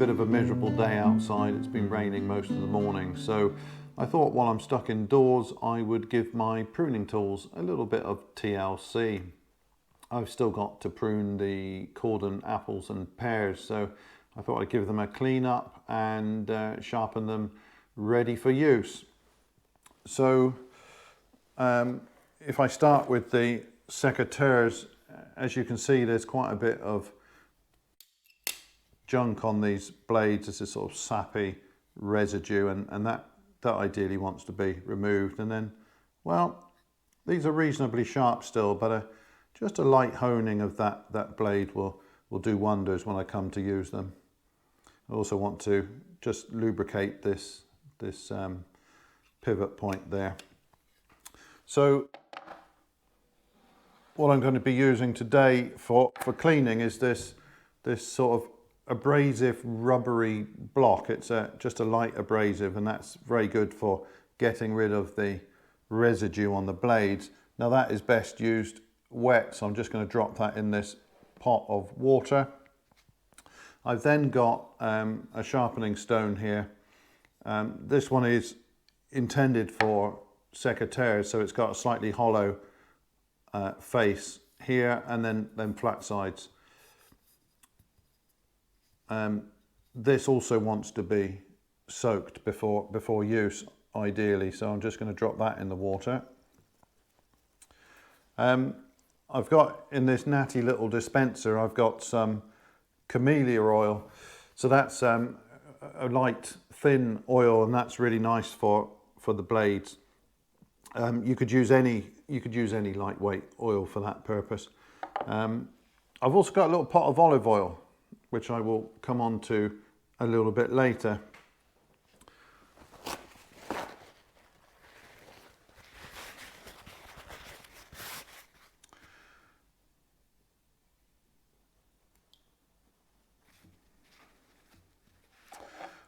bit of a miserable day outside. It's been raining most of the morning, so I thought while I'm stuck indoors I would give my pruning tools a little bit of TLC. I've still got to prune the cordon apples and pears, so I thought I'd give them a clean up and sharpen them ready for use. So if I start with the secateurs, as you can see there's quite a bit of junk on these blades. This is sort of sappy residue, and that ideally wants to be removed. And then, well, these are reasonably sharp still, but just a light honing of that blade will do wonders when I come to use them. I also want to just lubricate this pivot point there. So what I'm going to be using today for cleaning is this sort of abrasive rubbery block. It's just a light abrasive, and that's very good for getting rid of the residue on the blades. Now that is best used wet, so I'm just going to drop that in this pot of water. I've then got a sharpening stone here. This one is intended for secateurs, so it's got a slightly hollow face here and then flat sides. This also wants to be soaked before use, ideally, so I'm just going to drop that in the water. I've got in this natty little dispenser, I've got some camellia oil, so that's a light thin oil, and that's really nice for the blades. You could use any lightweight oil for that purpose. I've also got a little pot of olive oil, which I will come on to a little bit later.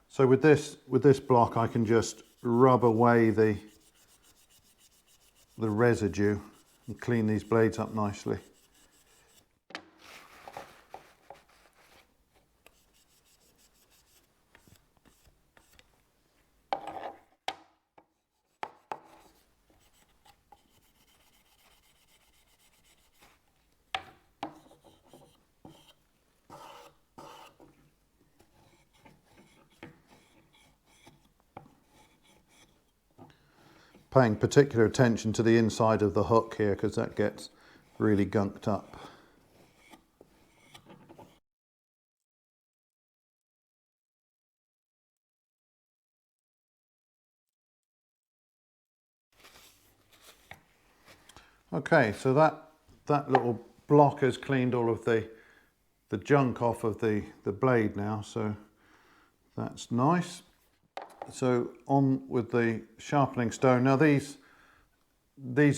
So with this block, I can just rub away the residue and clean these blades up nicely. Paying particular attention to the inside of the hook here, because that gets really gunked up. Okay, so that little block has cleaned all of the junk off of the blade now, so that's nice. So on with the sharpening stone. Now these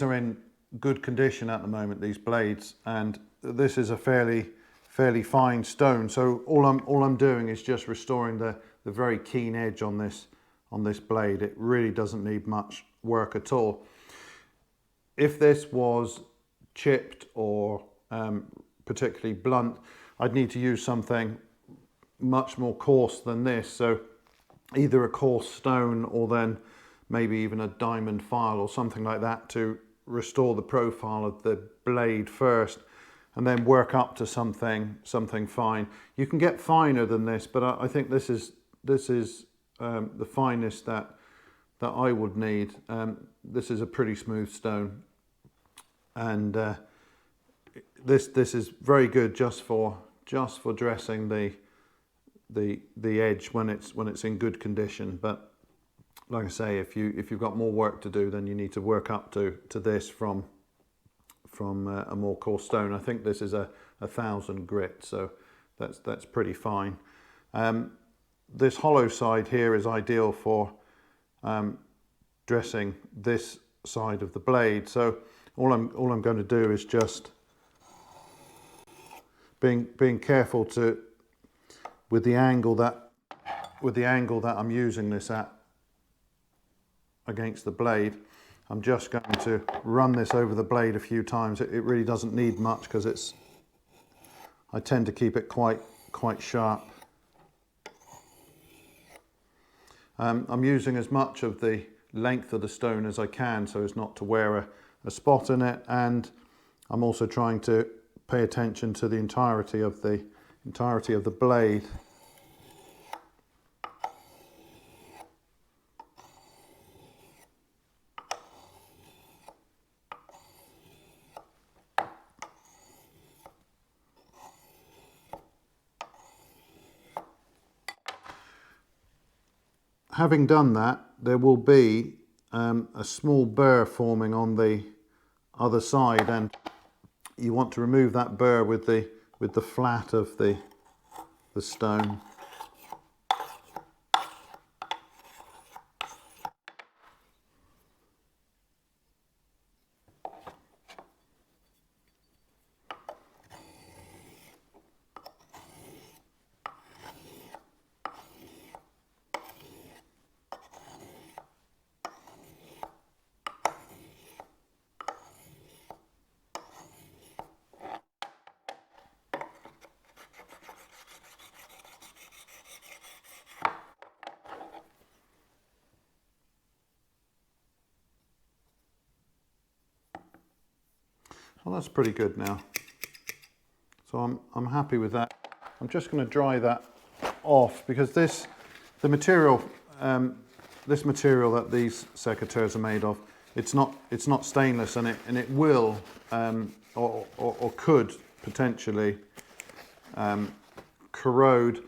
are in good condition at the moment, these blades, and this is a fairly fine stone. So all I'm doing is just restoring the very keen edge on this blade. It really doesn't need much work at all. If this was chipped or particularly blunt, I'd need to use something much more coarse than this. So either a coarse stone or then maybe even a diamond file or something like that to restore the profile of the blade first, and then work up to something fine. You can get finer than this, but I think this is the finest that I would need. This is a pretty smooth stone, and this is very good just for dressing the edge when it's in good condition. But like I say, if you've got more work to do, then you need to work up to this from a more coarse stone. I think this is a 1000 grit, so that's pretty fine. This hollow side here is ideal for dressing this side of the blade. So all I'm going to do is just being careful to with the angle that I'm using this at against the blade. I'm just going to run this over the blade a few times. It really doesn't need much because I tend to keep it quite sharp. I'm using as much of the length of the stone as I can so as not to wear a spot in it, and I'm also trying to pay attention to the entirety of the blade. Having done that, there will be a small burr forming on the other side, and you want to remove that burr with the flat of the stone. Well, that's pretty good now. So I'm happy with that. I'm just going to dry that off because this material that these secateurs are made of, it's not stainless, and it will or could potentially corrode.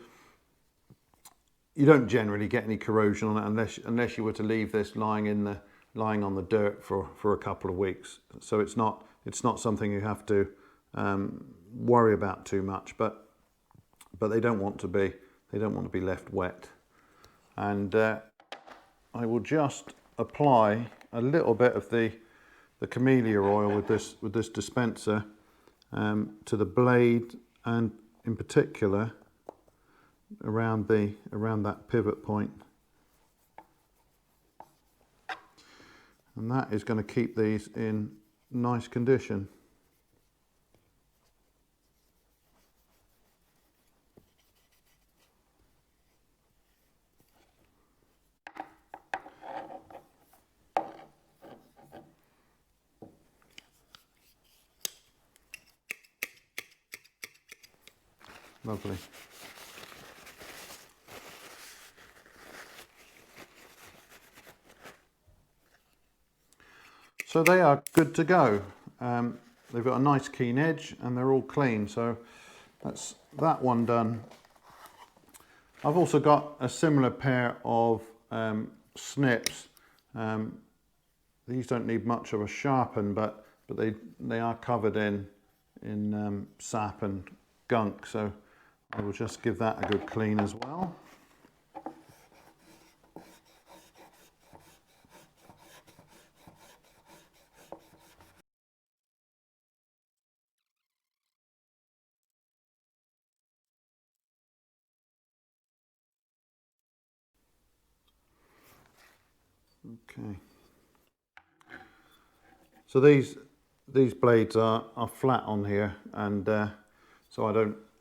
You don't generally get any corrosion on it unless you were to leave this lying on the dirt for a couple of weeks. So it's not something you have to worry about too much, but they don't want to be left wet. And I will just apply a little bit of the camellia oil with this dispenser to the blade, and in particular around that pivot point. And that is going to keep these in nice condition. Lovely. So they are good to go. They've got a nice keen edge and they're all clean, so that's that one done. I've also got a similar pair of snips. These don't need much of a sharpen, but they are covered in sap and gunk, so I will just give that a good clean as well. Okay. So these blades are flat on here, and so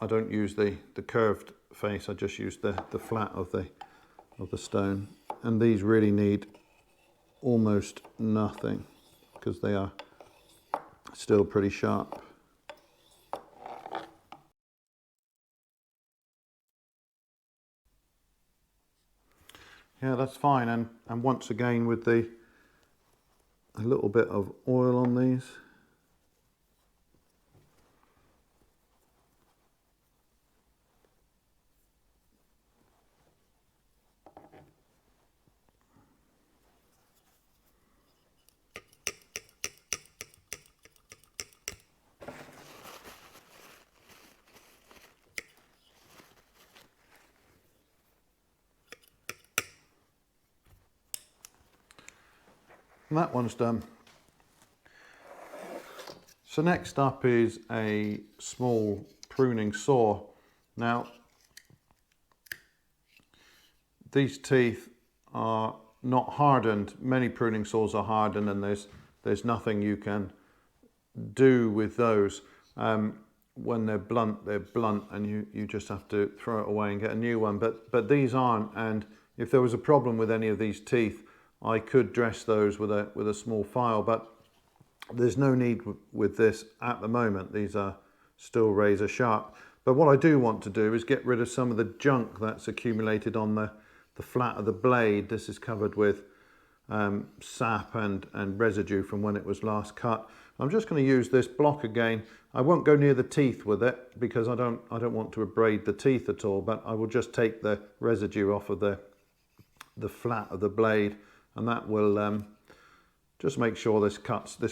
I don't use the curved face. I just use the flat of the stone, and these really need almost nothing because they are still pretty sharp. Yeah, that's fine. And once again with a little bit of oil on these. And that one's done. So next up is a small pruning saw. Now, these teeth are not hardened. Many pruning saws are hardened, and there's nothing you can do with those. When they're blunt, and you just have to throw it away and get a new one. But these aren't, and if there was a problem with any of these teeth, I could dress those with a small file, but there's no need with this at the moment. These are still razor sharp. But what I do want to do is get rid of some of the junk that's accumulated on the flat of the blade. This is covered with sap and residue from when it was last cut. I'm just going to use this block again. I won't go near the teeth with it because I don't want to abrade the teeth at all, but I will just take the residue off of the flat of the blade, and that will just make sure this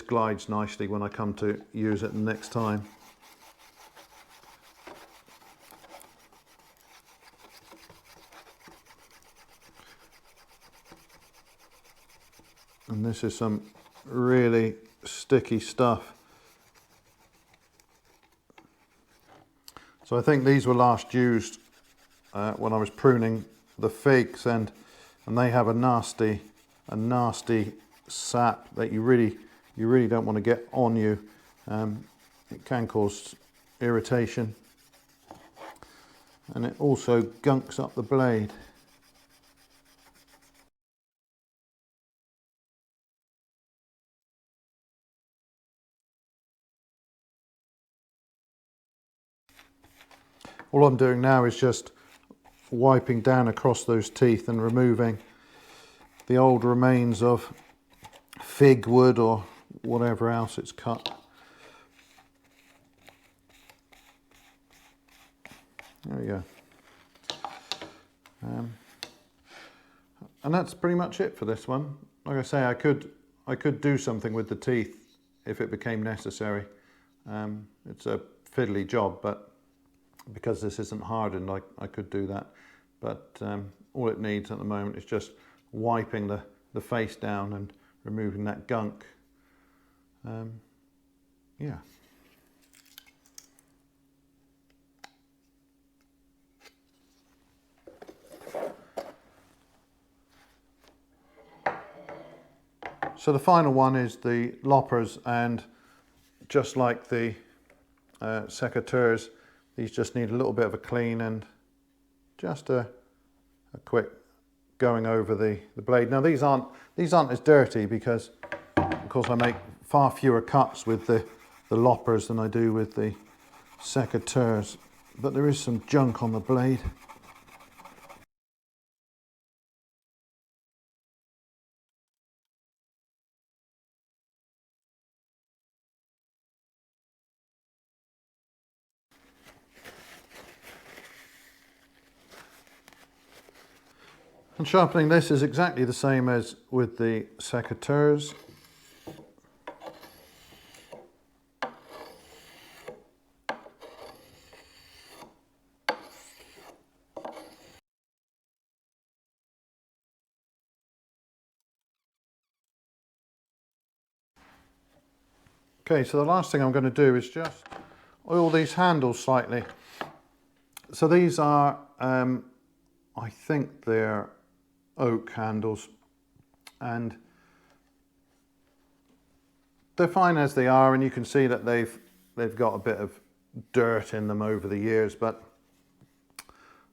glides nicely when I come to use it next time. And this is some really sticky stuff. So I think these were last used when I was pruning the figs, and they have a nasty sap that you really don't want to get on you. It can cause irritation, and it also gunks up the blade. All I'm doing now is just wiping down across those teeth and removing the old remains of fig wood or whatever else it's cut. There we go. And that's pretty much it for this one. Like I say, I could do something with the teeth if it became necessary. It's a fiddly job, but because this isn't hardened, I could do that. But all it needs at the moment is just wiping the face down and removing that gunk. Yeah. So the final one is the loppers, and just like the secateurs, these just need a little bit of a clean and just a quick going over the blade. Now these aren't as dirty because of course I make far fewer cuts with the loppers than I do with the secateurs, but there is some junk on the blade. And sharpening this is exactly the same as with the secateurs. Okay, so the last thing I'm going to do is just oil these handles slightly. So these are, I think they're oak handles, and they're fine as they are, and you can see that they've got a bit of dirt in them over the years, but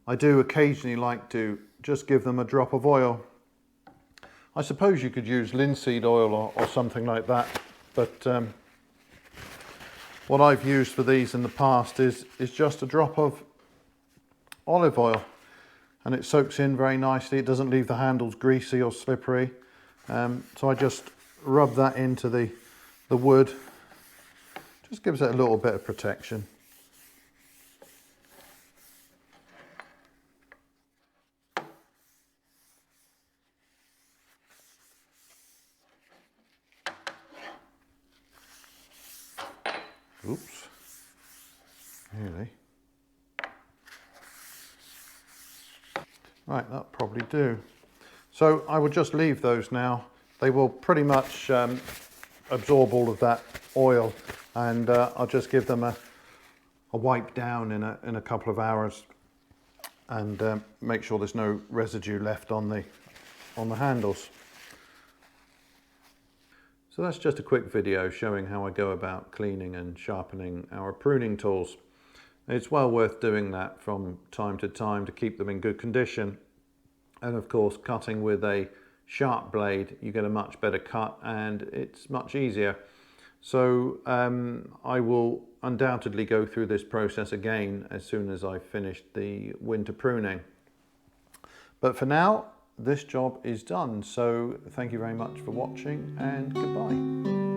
I do occasionally like to just give them a drop of oil. I suppose you could use linseed oil or something like that, but what I've used for these in the past is just a drop of olive oil, and it soaks in very nicely. It doesn't leave the handles greasy or slippery. So I just rub that into the wood. Just gives it a little bit of protection. Oops. Really? Right, that'll probably do. So I will just leave those now. They will pretty much absorb all of that oil, and I'll just give them a wipe down in a couple of hours, and make sure there's no residue left on the handles. So that's just a quick video showing how I go about cleaning and sharpening our pruning tools. It's well worth doing that from time to time to keep them in good condition. And of course, cutting with a sharp blade, you get a much better cut and it's much easier. So I will undoubtedly go through this process again as soon as I've finished the winter pruning. But for now, this job is done. So thank you very much for watching and goodbye.